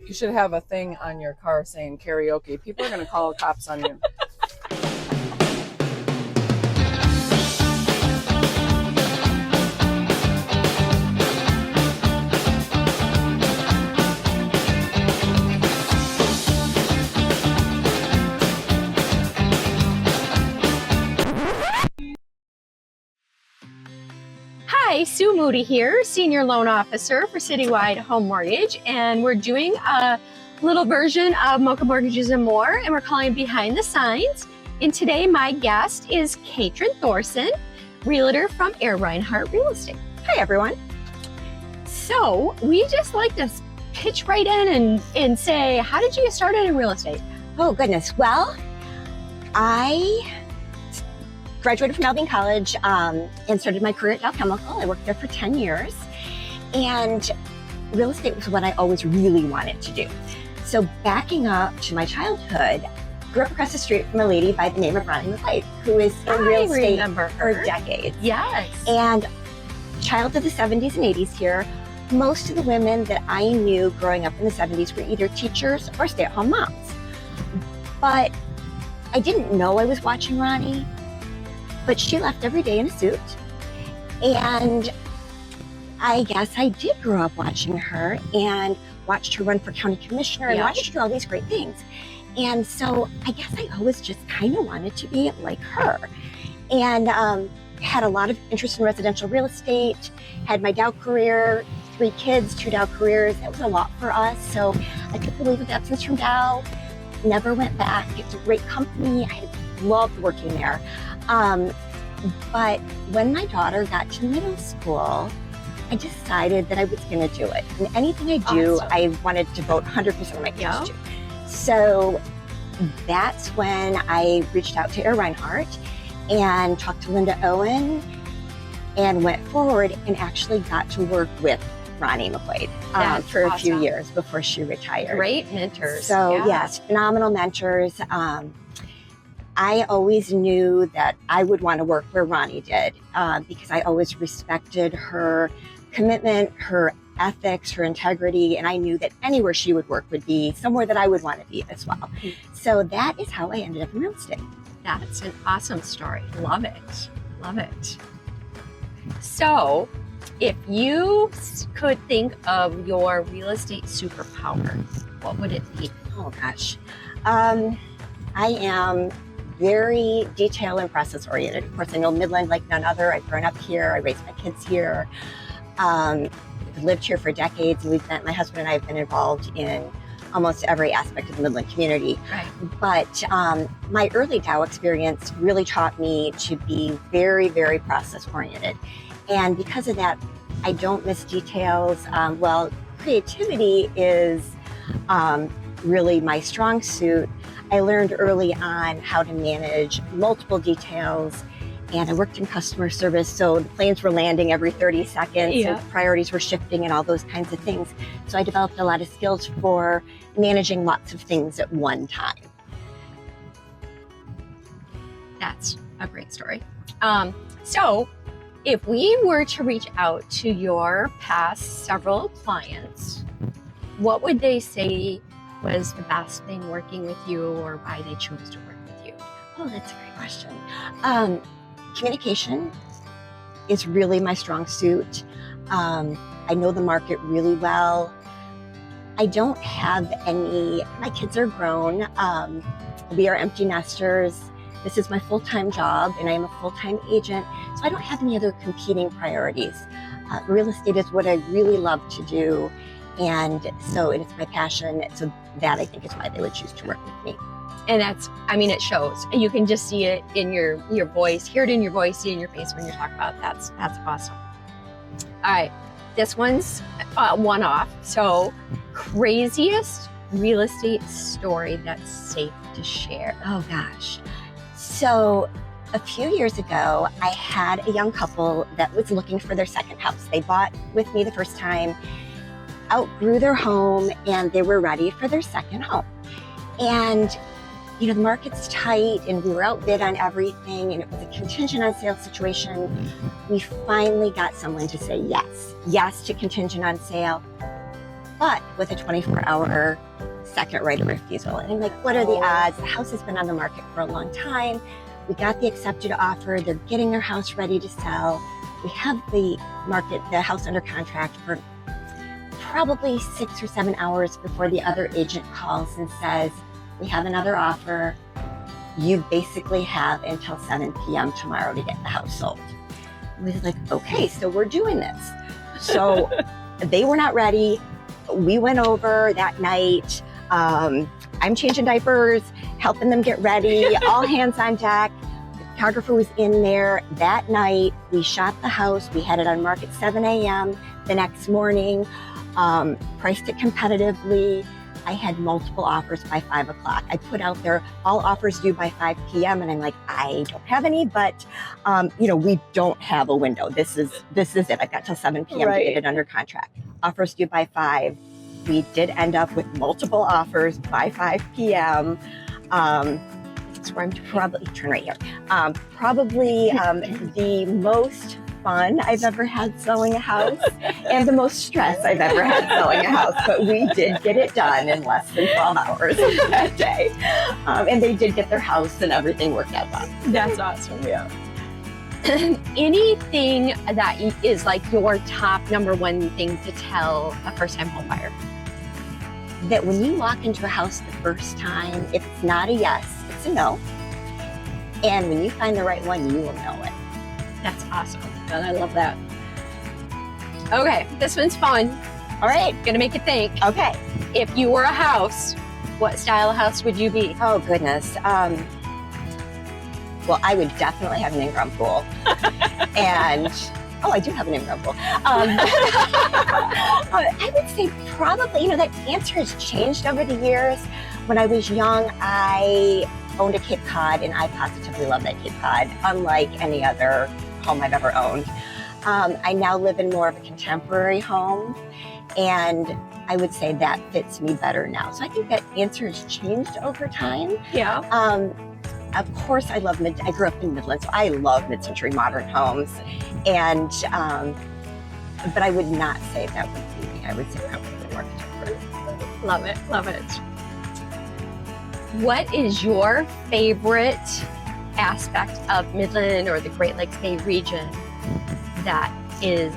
You should have a thing on your car saying karaoke. People are going to call the cops on you. Hi, Sue Moody here, Senior Loan Officer for Citywide Home Mortgage, and we're doing a little version of Mocha Mortgages and More, and we're calling Behind the Signs. And today my guest is Katrin Thorson, Realtor from Air Reinhardt Real Estate. Hi, everyone. So we just like to pitch right in and say, how did you get started in real estate? Oh, goodness. Well, I graduated from Albany College and started my career at Dow Chemical. I worked there for 10 years, and real estate was what I always really wanted to do. So backing up to my childhood, grew up across the street from a lady by the name of Ronnie McQuaid, who is in real estate for decades. Yes. And child of the 70s and 80s here, most of the women that I knew growing up in the 70s were either teachers or stay-at-home moms. But I didn't know I was watching Ronnie. But she left every day in a suit, and I guess I did grow up watching her and watched her run for county commissioner and watched her do all these great things. And so I guess I always just kind of wanted to be like her, and had a lot of interest in residential real estate, had my Dow career, 3 kids, 2 Dow careers. That was a lot for us. So I took the leave of absence from Dow, never went back. It's a great company. I loved working there. But when my daughter got to middle school, I decided that I was going to do it. And anything I do, I wanted to devote 100% of my time to. So that's when I reached out to Air Reinhardt and talked to Linda Owen and went forward and actually got to work with Ronnie McQuaid for a few years before she retired. Great mentors. So yes, phenomenal mentors. I always knew that I would want to work where Ronnie did because I always respected her commitment, her ethics, her integrity, and I knew that anywhere she would work would be somewhere that I would want to be as well. So that is how I ended up in real estate. That's an awesome story. Love it. Love it. So if you could think of your real estate superpower, what would it be? Oh gosh. I am very detail and process oriented. Of course, I know Midland like none other. I've grown up here. I raised my kids here. Lived here for decades, and my husband and I have been involved in almost every aspect of the Midland community. Right. But my early Dow experience really taught me to be very, very process oriented. And because of that, I don't miss details. Well, creativity is really my strong suit. I learned early on how to manage multiple details, and I worked in customer service, so the planes were landing every 30 seconds, and priorities were shifting and all those kinds of things. So I developed a lot of skills for managing lots of things at one time. That's a great story. So if we were to reach out to your past several clients, what would they say was the best thing working with you, or why they chose to work with you? Oh, that's a great question. Communication is really my strong suit. I know the market really well. I don't have my kids are grown. We are empty nesters. This is my full-time job, and I am a full-time agent, so I don't have any other competing priorities. Real estate is what I really love to do. And so it's my passion. So that, I think, is why they would choose to work with me. And it shows. You can just see it in your voice, hear it in your voice, see it in your face when you're talking about it. That's awesome. All right, this one's one-off. So craziest real estate story that's safe to share. Oh gosh. So a few years ago, I had a young couple that was looking for their second house. They bought with me the first time, outgrew their home, and they were ready for their second home. And the market's tight, and we were outbid on everything, and it was a contingent on sale situation. We finally got someone to say yes to contingent on sale. but with a 24-hour second right of refusal. And I'm like, what are the odds? The house has been on the market for a long time. We got the accepted offer. They're getting their house ready to sell. We have the house under contract for probably 6 or 7 hours before the other agent calls and says, we have another offer. You basically have until 7 p.m. tomorrow to get the house sold. We was like, okay, so we're doing this. So they were not ready. We went over that night. I'm changing diapers, helping them get ready, all hands on deck. The photographer was in there that night. We shot the house. We had it on market 7 a.m. the next morning, priced it competitively. I had multiple offers by 5 o'clock. I put out there all offers due by 5 p.m. and I'm like, I don't have any, but we don't have a window. This is it. I've got till 7 p.m. to get it under contract. Offers due by 5. We did end up with multiple offers by 5 p.m. That's where I'm probably turn right here. Probably the most fun I've ever had selling a house and the most stress I've ever had selling a house, but we did get it done in less than 12 hours that day. And they did get their house and everything worked out well. That's awesome. Yeah. Anything that is like your top number one thing to tell a first-time home buyer? That when you walk into a house the first time, if it's not a yes, it's a no. And when you find the right one, you will know it. That's awesome. And I love that. Okay, this one's fun. All right. Gonna make you think. Okay. If you were a house, what style of house would you be? Oh, goodness. Well, I would definitely have an in-ground pool. And, I do have an in-ground pool. I would say probably, that answer has changed over the years. When I was young, I owned a Cape Cod, and I positively love that Cape Cod, unlike any other home I've ever owned. I now live in more of a contemporary home, and I would say that fits me better now. So I think that answer has changed over time. Yeah. Of course, I grew up in Midland, so I love mid-century modern homes. And, but I would not say that would be me. I would say probably more contemporary. Love it, love it. What is your favorite aspect of Midland or the Great Lakes Bay region that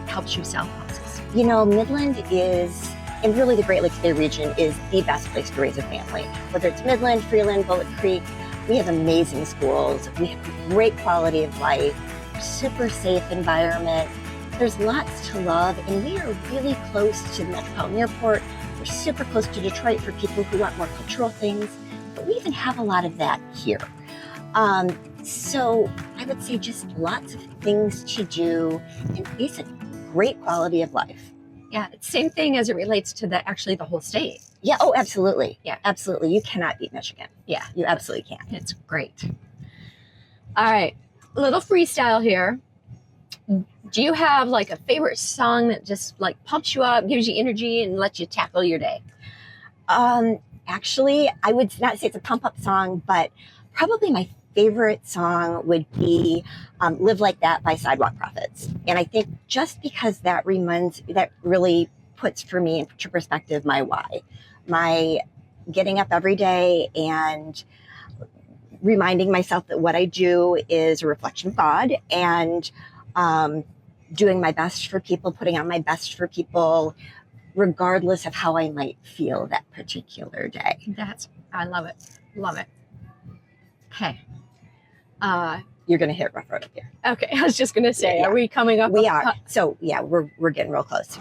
helps you sell houses? Midland is, and really the Great Lakes Bay region is the best place to raise a family. Whether it's Midland, Freeland, Bullet Creek, we have amazing schools. We have great quality of life, super safe environment. There's lots to love, and we are really close to the Metropolitan Airport. We're super close to Detroit for people who want more cultural things, but we even have a lot of that here. So I would say just lots of things to do and basic great quality of life. Yeah, it's same thing as it relates to the whole state. Yeah, oh, absolutely. Yeah. Absolutely. You cannot beat Michigan. Yeah. You absolutely can't. It's great. All right, a little freestyle here. Do you have like a favorite song that just like pumps you up, gives you energy, and lets you tackle your day? Actually, I would not say it's a pump up song, but probably my favorite song would be Live Like That by Sidewalk Prophets. And I think just because that really puts for me into perspective my why. My getting up every day and reminding myself that what I do is a reflection of God, and doing my best for people, putting on my best for people, regardless of how I might feel that particular day. I love it. Love it. Okay. You're going to hit rough road up here. Okay. I was just going to say, Yeah. Are we coming up? We are. So yeah, we're getting real close.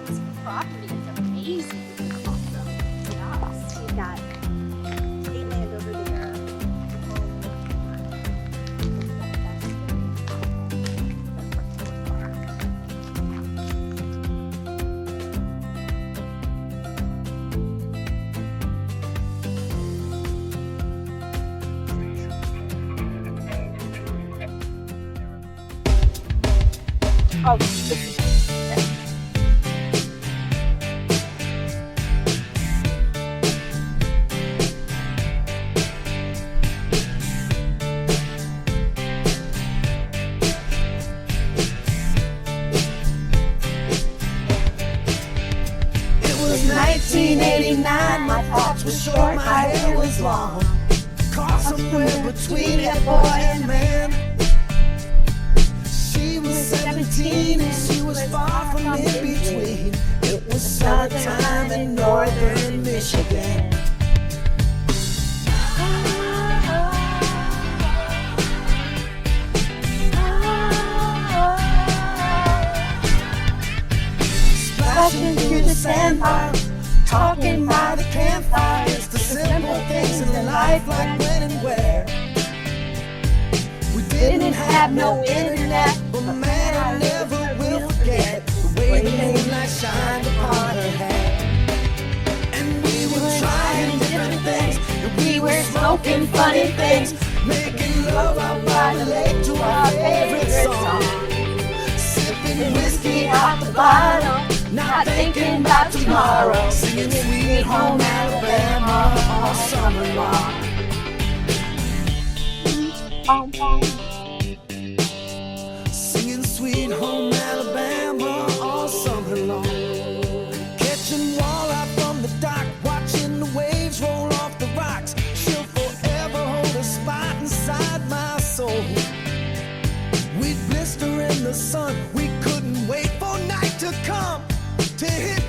This property is amazing. Awesome. Yes. We've got state land over there. Oh, this is 1989, my thoughts were short, my hair was long. Caught somewhere between that boy and man. She was 17 and she was far from in between. It was summertime in northern Michigan. Splashing through the sandbar, talking by the campfire. It's the simple things in life, like when and where. We didn't have no internet, but man, I never will forget the way the moonlight shined upon her hair. And we were trying different things, and we were smoking funny things, making love out by the lake to our favorite song. Sipping whiskey out the bottle, not thinking about tomorrow, singing Sweet Home Alabama all summer long. Singing Sweet Home Alabama all summer long. Catching walleye from the dock, watching the waves roll off the rocks. She'll forever hold a spot inside my soul. We'd blister in the sun, we couldn't wait for night to come to hit